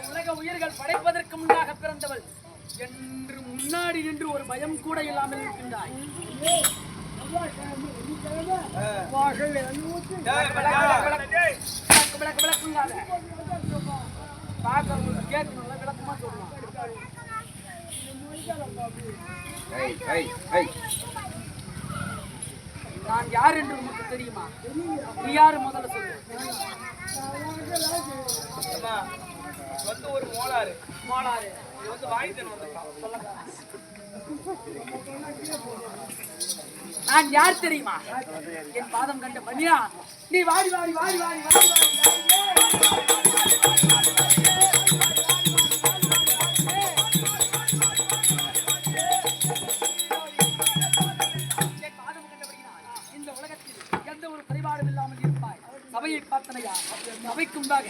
உலக உயிர்கள் படைப்பதற்கு முன்னாக பிறந்தவள் என்று முன்னாடி நின்று ஒரு பயம் கூட இல்லாமல் இருக்கின்றாய். விளக்கமா சொல்லலாம். நான் யார் என்று உனக்கு தெரியுமா? நீ யாரு முதல்ல சொல்லு. ஒரு மோளாறு மோளாறு வாங்கி தரணும். நான் யார் தெரியுமா? என் பாதம் கண்ட பனியா, நீ வாடி வாடி வாடி வாடி வாடி இந்த உலகத்தில் எந்த ஒரு குறைபாடும் இல்லாமல் இருப்பாய். சபையை பார்த்தனையா, சபைக்குண்டாக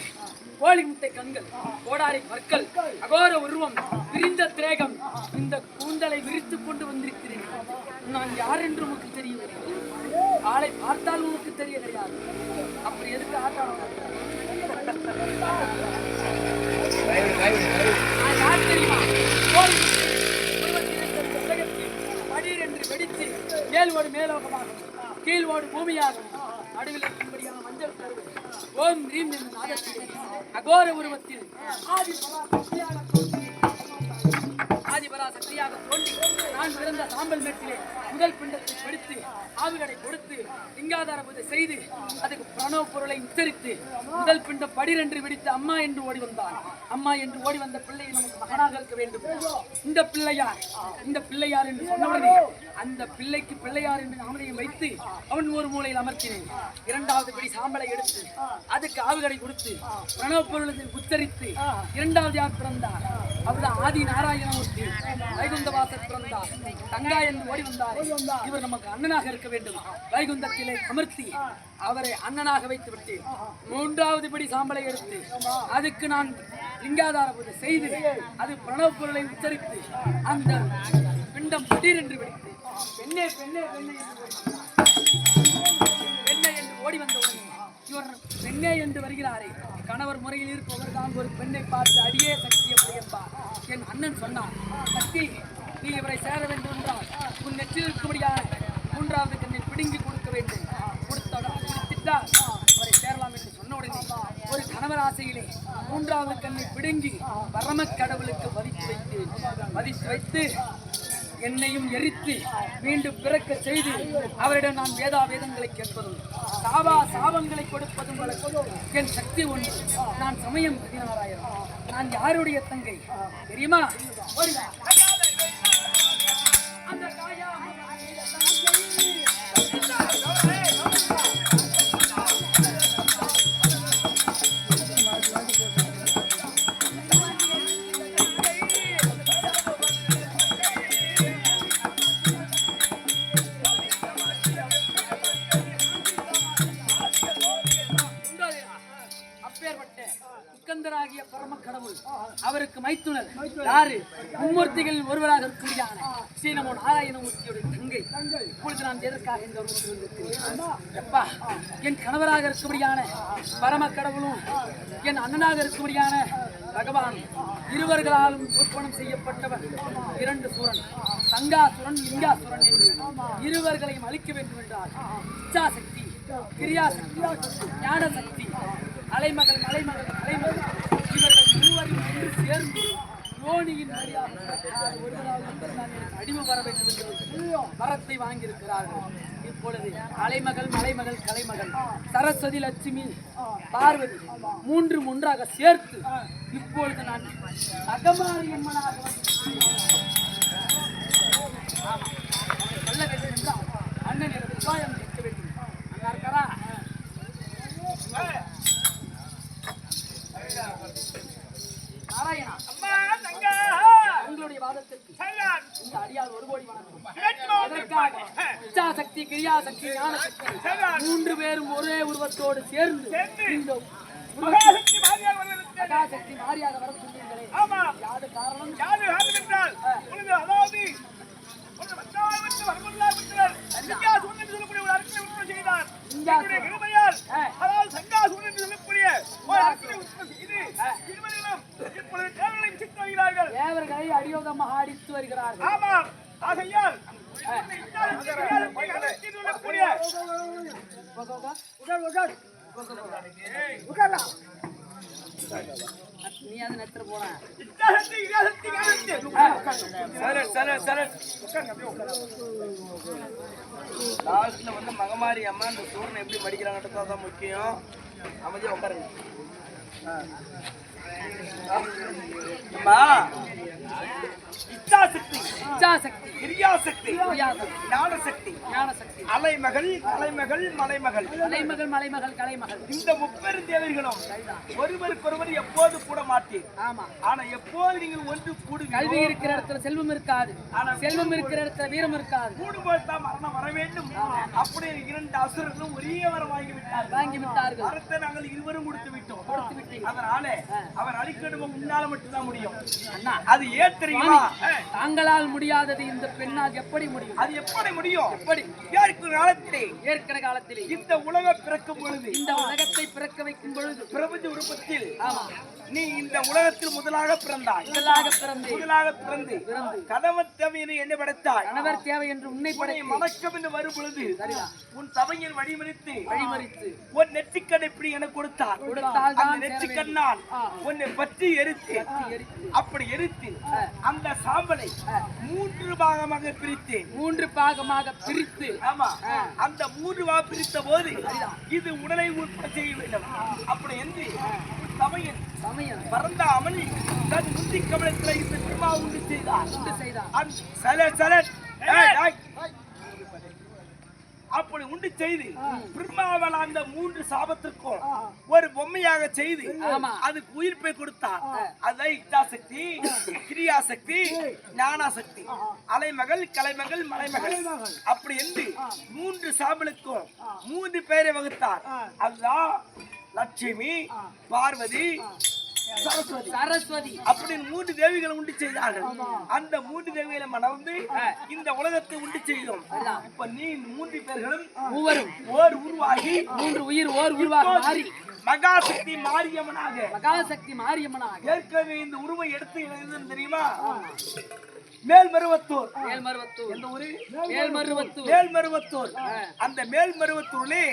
கோழி முட்டை கண்கள், கோடாரி பற்கள், அகோர உருவம், விரிந்த திரேகம், இந்த கூந்தலை விரித்துக் கொண்டு வந்திருக்கிறேன். நான் யார் என்று உனக்கு தெரியவில்லை. ஆளை பார்த்தால் உனக்கு தெரிய கிடையாது. அப்படி எதுக்கு ஆட்டம்? யார் தெரியுமா? படீர் என்று வெடித்து மேல் ஓடு மேலோகமாகும், கீழ் ஓடு பூமியாகும், நடுவில் இருக்கும்படியான மஞ்சள் கருவு ஓம் ரீம் என்று நாதத்தில் அகோர உருவத்தில் ஆதிபரா சக்தியாக தோன்றி நான் பிறந்த சாம்பல் மேட்டிலே முதல் பிண்டத்தை வெடித்து ஆவுகளை கொடுத்து லிங்காதார பூஜை செய்து அதுக்கு பிரணவ பொருளை உச்சரித்து முதல் பிண்டம் படிரென்று வெடித்து அம்மா என்று ஓடி வந்தார். அம்மா என்று ஓடி வந்த பிள்ளையை நமக்கு மகனாக இருக்க வேண்டும். இந்த பிள்ளையார் என்று சொன்னவனே அந்த பிள்ளைக்கு பிள்ளையார் என்று நாமதையும் வைத்து அவன் ஒரு மூலையில் அமர்த்தினேன். இரண்டாவது படி சாம்பலை எடுத்து அதுக்கு ஆவுகளை கொடுத்து பிரணவ பொருளை உச்சரித்து இரண்டாவது யார் பிறந்தார்? அவர்தான் ஆதி நாராயணமூர்த்தி வைகுந்தவாசர் பிறந்தார். தங்கா என்று ஓடி வந்தார். இவர் நமக்கு அண்ணனாக இருக்க வேண்டும். வைகுந்தத்திலே அமர்த்தி அவரை அண்ணனாக வைத்து விட்டு மூன்றாவது படி சாம்பலை எடுத்து அதுக்கு நான் லிங்காதார பூஜை செய்து அது பிரணவ பொருளை உச்சரித்து அந்த பிண்டம் திடீர் என்று வெடித்து பெண்ணே பெண்ணே பெண்ணே பெண்ணே என்று ஓடி வந்தவுடன் இவர் பெண்ணே என்று வருகிறாரே, கணவர் முறையில் இருப்பவர் தான் ஒரு பெண்ணை பார்த்து அடியே சக்தி எப்படி என்பார். என் அண்ணன் சொன்னார், சக்தி நீ இவரை சேர வேண்டும் என்றால் உன் நெற்றில் இருக்கும்படியான மூன்றாவது கண்ணை பிடுங்கி கொடுக்க வேண்டும். கொடுத்துட்டால் அவரை சேரலாம் என்று சொன்ன உடனே ஒரு கணவர் ஆசையிலே மூன்றாவது கண்ணை பிடுங்கி பரம கடவுளுக்கு வதித்து வைத்து என்னையும் எரித்து மீண்டும் பிறக்க செய்து அவரிடம் நான் வேதங்களை கேட்பதும் சாபங்களை கொடுப்பதும் என் சக்தி ஒன்று. நான் சமயம் 16,000. நான் யாருடைய தங்கை தெரியுமா? முக்கந்தராகிய பரம கடவுள் அவருக்கு மைத்துனர் யாரு? மும்மூர்த்திகளில் ஒருவராக இருக்கக்கூடியான ஸ்ரீநமோ நாராயணமூர்த்தியுடைய தங்கை. இப்பொழுது நான் எதற்காக இந்த எப்பா என் கணவராக இருக்கக்கூடியான பரம கடவுளும் என் அண்ணனாக இருக்கக்கூடியான பகவான் இருவர்களாலும் உற்பணம் செய்யப்பட்டவர் இரண்டு சூரன், சங்காசுரன் லிங்காசுரன் என்று இருவர்களையும் அழிக்க வேண்டும் என்றால் இச்சாசக்தி, கிரியாசக்தி, ஞானசக்தி, அலைமகள் இவர்கள் மூவரும் ஒன்று சேர்ந்து யோனியின் அடிமை வர வேண்டும் என்று வரத்தை வாங்கியிருக்கிறார்கள். இப்பொழுது அலைமகள், மலைமகள், கலைமகள், சரஸ்வதி, லட்சுமி, பார்வதி மூன்றும் ஒன்றாக சேர்த்து இப்பொழுது நான் அகமாரி அம்மனாக சொல்ல வேண்டும் என்றால் அண்ணன் உபாயம் கேட்க வேண்டும். அண்ணா இருக்காரா? நாராயணா, உங்களுடைய வாதத்திற்கு இந்த அடியால் 1 கோடி வணக்கம். இச்சாசக்தி, கிரியாசக்தி, ஞானசக்தி மூன்று பேரும் ஒரே உருவத்தோடு சேர்ந்து இந்த மகாசக்தி மாரியாக வர சொன்னீங்களே, யாது காரணம்? தேவர்களை அடியோதமாக அடித்து வருகிறார்கள். நீ அது நெத்திர போன லாஸ்ட்ல வந்து மகமாரி அம்மா இந்த சூரனை எப்படி படிக்கிறாங்கன்றதான் முக்கியம். அமைதியா உட்காருங்க. அம்மா இச்சாசக்தி, இச்சாசக்தி, கிரியாசக்தி, கிரியாசக்தி, ஞானசக்தி, ஞானசக்தி, அலைமகள், கலைமகள், மலைமகள், அலைமகள், மலைமகள், கலைமகள். இந்த முப்பெரும் தேவர்களும் ஒருவருக்கொருவர் எப்போது கூட மாட்டீர். ஆமா. ஆனா எப்போது நீங்கள் ஒன்று கூடுவீர்கள், கல்வி இருக்கிற இடத்துல செல்வம் இருக்காது, செல்வம் இருக்கிற இடத்துல வீரம் இருக்காது. கூடும்போது தான் மரணம் வர வேண்டும். அப்படி இரண்டு அசுரர்களும் ஒரே வரம் வாங்கி விட்டார்கள். வரத்தை நாங்கள் இருவரும் கொடுத்து விட்டோம். கொடுத்து விட்டீர்கள். அதனால அவர் அழிக்கணுமோ முன்னால மட்டும்தான் முடியும். அண்ணா, அது ஏன் தெரியுமா? தாங்களால் முடியாதது இந்த பெண்ணால் எப்படி முடியும்? அது எப்படி முடியும்? எப்படி? ஏற்கன காலத்திலே இந்த உலகம் பிறக்கும் பொழுது, இந்த உலகத்தை பிறக்க வைக்கும் பொழுது, பிரபஞ்ச உருப்பத்தில் ஆமா, நீ இந்த உலகத்தில் முதலாக பிறந்தாய். முதலாக பிறந்து கணவன் தேவையை என்ன படைத்தாய்? கணவர் தேவை என்று உன்னை படை மணக்கம் என்று வரும் பொழுது உன் தவையில் வழிமறித்து உன் நெற்றிக்கண் இப்படி என கொடுத்தார். அந்த நெற்றிக்கண்ணால் உன்னை பற்றி எரித்து, அப்படி எரித்து அந்த சாம்பலை 3 பாகமாக பிரித்து, 3 பாகமாக பிரித்து, ஆமா, அந்த 3 பாக பிரித்த போது இது உடலை உற்பத்தி செய்ய வேண்டும். அப்படி என்று சமயம் பரந்த அமளி தன் முந்தி கமலத்தில் இந்த திருமா உண்டு செய்தார். அப்படி உண்டு செய்து பிரம்மாவால் அந்த 3 சாபத்திற்கும் ஒரு பொம்மையாக செய்து அதுக்கு உயிர்ப்பை கொடுத்தார். அதான் இச்சாசக்தி, கிரியாசக்தி, ஞானசக்தி, அலைமகள், கலைமகள், மலைமகள். அப்படி என்று 3 சாபலுக்கும் 3 பேரை வகுத்தார். அதுதான் லட்சுமி, பார்வதி, சரஸ்வதி அப்படின்னு 3 தேவிகளை உண்டு செய்தார்கள். அந்த 3 தேவிகளை மணந்து இந்த உலகத்தை உண்டு செய்தோம். இப்ப நீ 3 பேர்களும் ஓர் உருவாகி 3 உயிர் ஓர் உருவாக மாறி மகாசக்தி மாரியம்மனாக, மகாசக்தி மாரியம்மனாக ஏற்கனவே இந்த உருவை எடுத்து எழுதுன்னு தெரியுமா? மேல்மருவத்தூர். எந்த ஊரு? மேல்மருவத்தூர். மேல்மருவத்தூர். அந்த மேல்மருவத்தூரிலே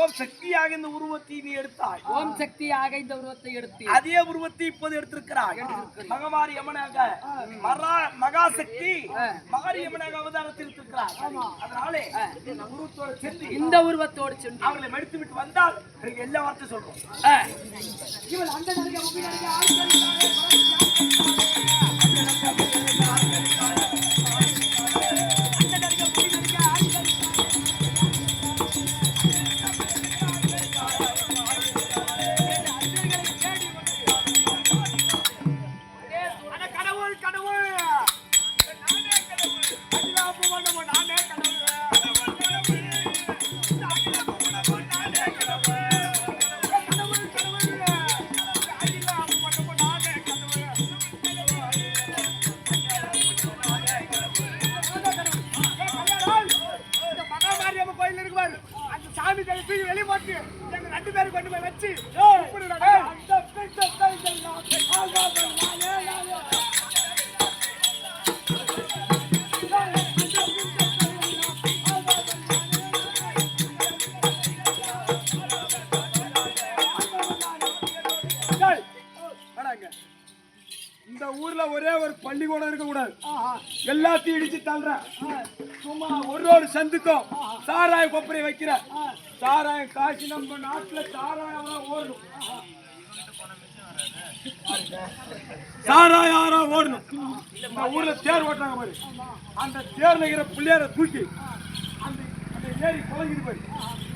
ஓம் சக்தியாக இந்த உருவத்தை நீ எடுத்தாய். ஓம் சக்தியாக இந்த உருவத்தை எடுத்து அதே உருவத்தை இப்போது எடுத்திருக்கிறாய். மகமாரி அம்மனாக, மகாசக்தி மாரியம்மனாக அவதாரத்தில் இருக்கிறார். அதனாலே இந்த உருவத்தோடு சென்று, இந்த உருவத்தோடு சென்று அவர்களை மடித்து விட்டு வந்தால் எல்லா வார்த்தை சொல்றோம். இவள் அந்த வெளியே போட்டு எங்க 2 பேரும் கொண்டு போய் வச்சு இந்த ஊர்ல ஒரே ஒரு பள்ளிக்கூடம் இருக்க கூடாது. எல்லாத்தையும் இடிச்சு தள்ளுறேன். சும்மா ஒரு சந்துக்கும் சாராய கொப்பரை வைக்கிற சாராயம் காய்ச்சி நம்ம நாட்டுல சாராயம் ஓடணும். சாராயம் ஓடணும். இந்த ஊர்ல தேர் ஓட்டுறாங்க பாரு. அந்த தேர்ல இருக்கிற பிள்ளையார தூக்கி அந்த ஏரி குளங்கிட்டு போய்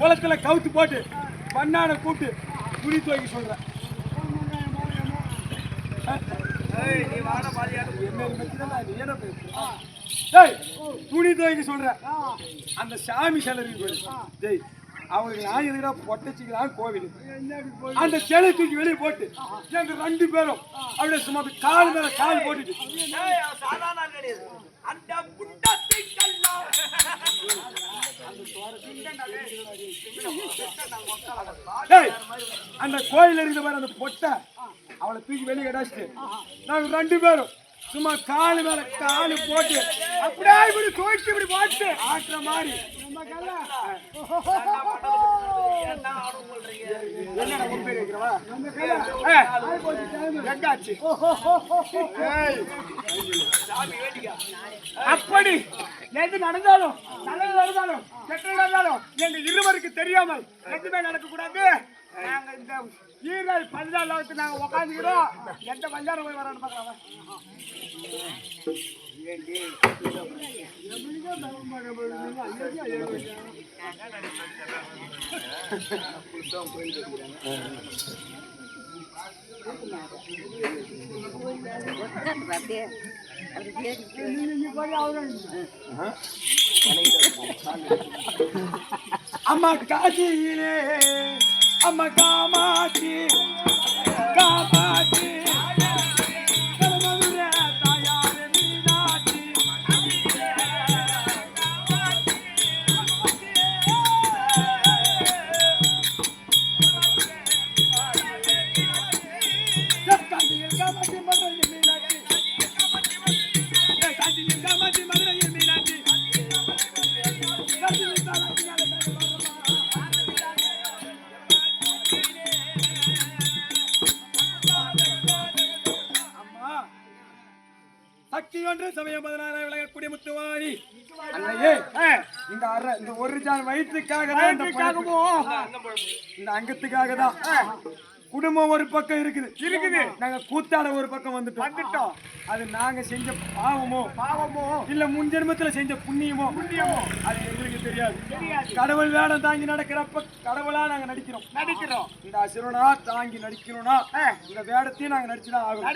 குளத்துல கவுத்து போட்டு பண்ணான கூப்பிட்டு துணி துவைக்க சொல்ற. துணி துவைக்க சொல்ற. அந்த சாமி சிலை அவங்களுக்கு நான் எதுனா பொட்டச்சிக்கிறாங்க கோவில். அந்த சிலை தூக்கி வெளியே போட்டு எங்க 2 பேரும் அப்படியே சும்மா கால் மேல கால் போட்டுட்டு அந்த கோயில் இருக்கிற மாதிரி அந்த பொட்டை அவளை தூக்கி வெளியே கடாச்சிட்டு நாங்க 2 பேரும் சும்மா காலு மேல காலு போட்டு அப்படியே இப்படி தோய்ச்சி இப்படி போட்டு ஆட்டுற மாதிரி அப்படி எது நடந்தாலும் நல்லது நடந்தாலும் கெட்டது நடந்தாலும் எங்க இருவருக்கு தெரியாமல் எதுவுமே நடக்க கூடாது. நாங்க இந்த ஈரல் 14 நாங்க உட்காந்துக்கிறோம். எந்த பஞ்சாரம் போய் வரான்னு பார்க்கலாம். அம்மா காசியிலே அம்மா காமாட்சி காமாட்சி கருமதுரை தாயாரே மீனாட்சி காஞ்சியில் காமாட்சி மதுரையில் மீனாட்சி காஞ்சியில் காமாட்சி மதுரையில் மீனாட்சி காஞ்சியில் காமாட்சி சக்தி ஒன்று சமயம் 16 விளங்கக்கூடிய முத்துவாரி அன்னையே இந்த ஒரு ஜான் வயிற்றுக்காக தான் இந்த அங்கத்துக்காக தான் குடும்பம் ஒரு பக்கம் இருக்குது நாங்க கூத்தாட ஒரு பக்கம் வந்துட்டோம் அது நாங்க செஞ்ச பாவமோ இல்ல முன் ஜென்மத்துல செஞ்ச புண்ணியமோ அது எங்களுக்கு தெரியாது கடவுள் வேடம் தாங்கி நடக்கிறப்ப கடவுளா நாங்க நடிக்கிறோம் இந்த அசுரனா தாங்கி நடிக்கணும்னா இந்த வேடத்தையும் நாங்க நடிச்சுதான் ஆகும்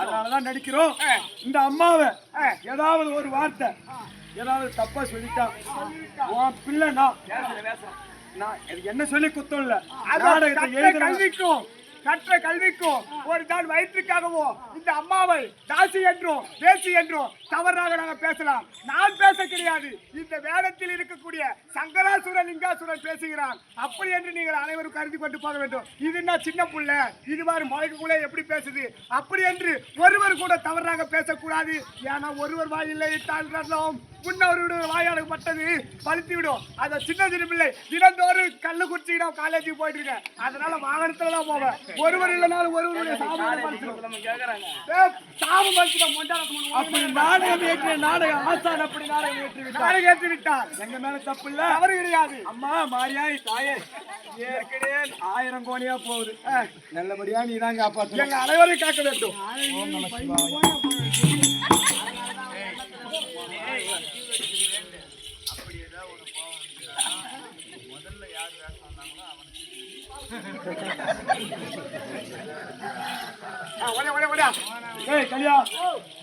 அதனாலதான் நடிக்கிறோம் இந்த அம்மாவை ஏதாவது ஒரு வார்த்தை ஏதாவது தப்பா சொல்லிட்டா உன் பிள்ளைனா நான் என்ன சொல்லி குத்தம் இல்ல கற்ற கல்விக்கும் ஒரு தான் வயிற்றுக்காகவோ இந்த அம்மாவை தாசி என்றும் தேசி என்றும் தவறாக நாங்கள் பேசலாம். நான் பேச கிடையாது. இந்த வேடத்தில் இருக்கக்கூடிய சங்கராசுரன் லிங்காசுரன் பேசுகிறான். அப்படி என்று நீங்கள் அனைவரும் கருதி கொண்டு போக வேண்டும். இது என்ன சின்ன புள்ள இது மாதிரி மழைக்குள்ளே எப்படி பேசுது அப்படி என்று ஒருவர் கூட தவறாக பேசக்கூடாது. ஏன்னா ஒருவர் வாயில்லை தாழ்றோம் முன்னவருடைய வாயாளுக்கு பட்டது பழுத்தி விடும். அதை சின்ன பிள்ளை தினந்தோறும் கல்லு குடிச்சுக்கிட்டோம் காலேஜுக்கு போயிட்டு இருக்கேன். அதனால வாகனத்துல தான் போவேன். ஒருவர் இல்லைனாலும் ஒருவருடைய சாபம் அப்படி நாடகம் ஏற்றிய நாடகம் ஆசான் அப்படி நாடகம் ஏற்றி விட்டார். எங்க மேல தப்பு இல்ல அவரு கிடையாது. அம்மா மாரியாய் தாயே ஏற்கனவே 1000 கோடியா போகுது. நல்லபடியா நீ தான் காப்பாற்று. எங்க அனைவரையும் காக்க வேண்டும்.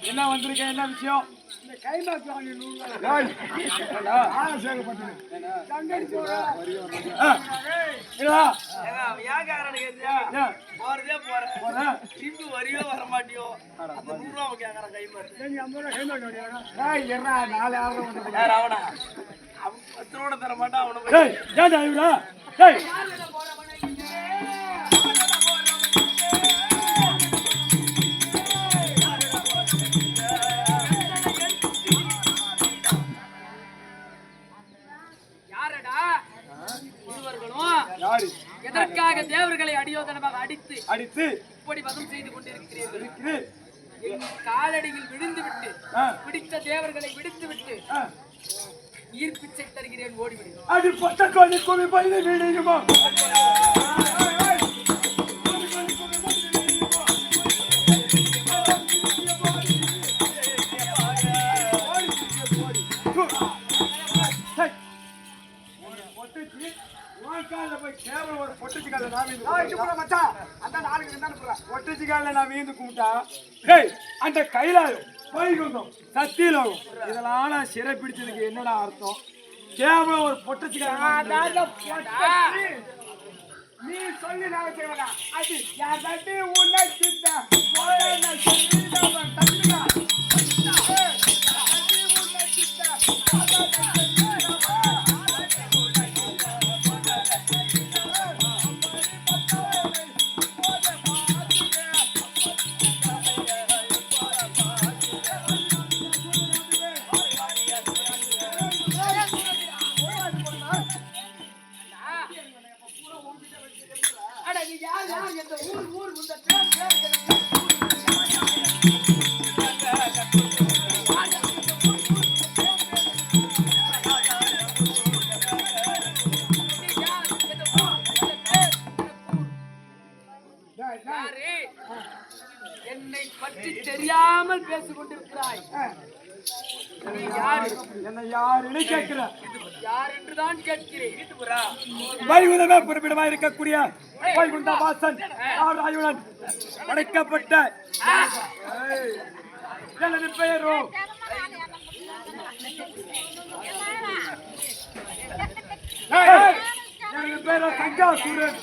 என்ன வந்திருக்க என்ன விஷயம்? தர மாட்டான். எதற்காக தேவர்களை அடியோதனமாக அடித்து இப்படி வதம் செய்து கொண்டிருக்கிறீர்கள்? காலடியில் விழுந்து விட்டு பிடித்த தேவர்களை விடுத்து விட்டு ஈர்ப்பிச்சை தருகிறேன், ஓடிவிடு. அது பட்ட கோழி கோழி பயிரை வீடுமா? அந்த கைலாயம் வைகுண்டம் சத்தியலோகம் இதெல்லாம் சிறை பிடிச்சதுக்கு என்னடா அர்த்தம்? கேவலம் ஒரு பொட்டச்சிக்காரன் நீ சொல்லி நான் செய்வதா? அது யார்கிட்ட உன்னை சித்த பேசிக் கொண்டிருக்கிறாய்? நீ யார்? என்ன யாருன்னு கேட்கிற? யார் என்றுதான் கேட்கிறேன். வைகுந்தமே புறப்பிடமா இருக்கக்கூடிய வைகுண்ட வாசன் நாராயணன் படைக்கப்பட்ட எனது பெயரோ எனது பேரோ சங்காசூரன்.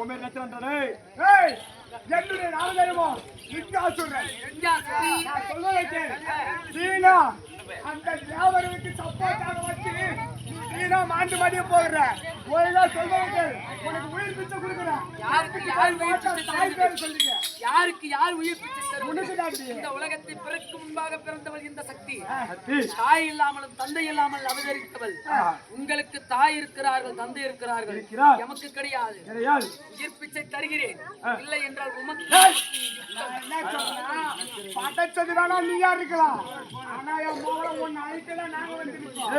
உண்மை நச்சரண்டனே என்னுடைய நாமதேவோ லிங்காசூரன். நான் சொல்வதை கேள். சீனா அந்த வியாபாரத்துக்கு சப்போர்ட்டாக வச்சு சீனா மாண்டு மடிய போகிற ஒழுங்கா சொல்வதை கேள். உனக்கு உயிர் பிச்சை கொடுக்குறேன். யாருக்கு யார் உயிர் பிச்சை தாய் பேர் சொல்லுங்க. யாருக்கு யார் உயிர் பிச்சை தருவது? உனக்கு தான் இந்த உலகத்தை பிறக்கும் முன்பாக பிறந்தவள் இந்த சக்தி. சக்தி. தாய் இல்லாமலும் தந்தை இல்லாமல் அவதரித்தவள். உங்களுக்கு தாய் இருக்கிறார்கள், தந்தை இருக்கிறார்கள், இருக்கிறார். எமக்கு கிடையாது. கிடையாது. உயிர் பிச்சை தருகிறேன். இல்லை என்றால் உமக்கு என்ன சொல்றா? படைச்சது வேணா நீயா இருக்கலாம். ஆனா என் மகளை ஒன்னு அழிக்கல நாங்க வந்துருக்கோம்.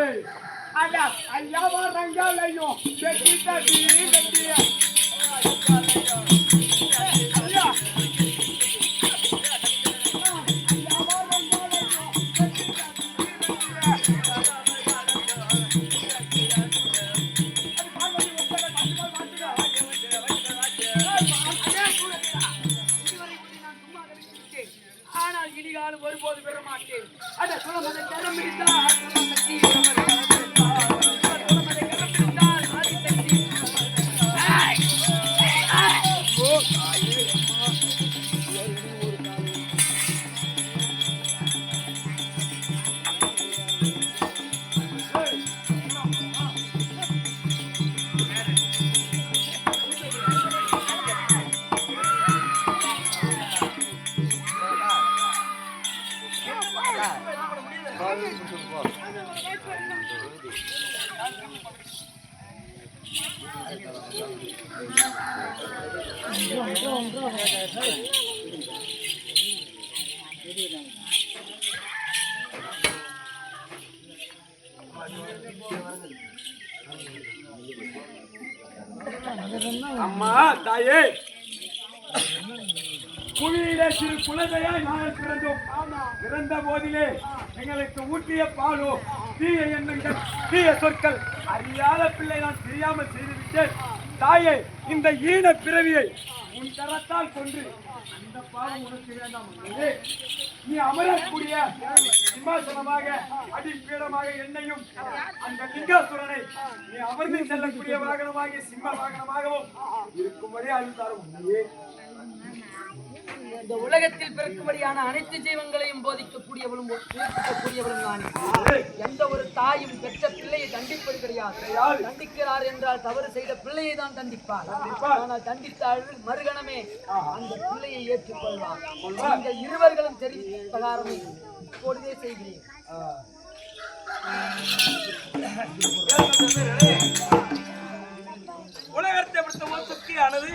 அதான் ஐயா வர்றாங்க ஐயோ வெட்டி தட்டி வெட்டி ஐயா ஆனால் இனிகாலம் ஒருபோது பெற மாட்டேன். அந்த குலமதை கரம் பிடித்தால் சக்தி குலமதை கரம் பிடித்தால் ஆதிசக்தி. அம்மா தாயே புவியிலே சிறு குழந்தையாய் நாங்கள் பிறந்தோம். பிறந்த போதிலே எங்களுக்கு ஊட்டிய பாலோ தீய எண்ணங்கள் தீய சொற்கள் அறியாத பிள்ளை நான் தெரியாமல் செய்துவிட்டேன். தாயே இந்த ஈன பிறவியை உன் கரத்தால் கொன்று அந்த பாவம் உனக்கு வேண்டாம். நீ அமரக்கூடிய சிம்மாசனமாக அடிப்பீடமாக என்னையும் அந்த லிங்காசுரனை நீ அமர்ந்து செல்லக்கூடிய வாகனமாக சிம்ம வாகனமாகவும் இருக்கும்படி அழுத்தாரும். இந்த உலகத்தில் பிறக்கும்படியான அனைத்து ஜீவங்களையும் போதிக்கக்கூடியவளும் உயிர்ப்பிக்கக்கூடியவளும் நானே. எந்த ஒரு தாயும் பெற்ற பிள்ளையை தண்டிப்பது கிடையாது. தண்டிக்கிறார் என்றால் தவறு செய்த பிள்ளையை தான் தண்டிப்பார். ஆனால் தண்டித்தால் மறுகணமே அந்த பிள்ளையை ஏற்றுக்கொள்வார். நீங்கள் இருவர்களும் தெரிவித்த பிரகாரமே இப்பொழுதே செய்கிறேன். உலகத்தை பொறுத்த ஒரு சக்தியானது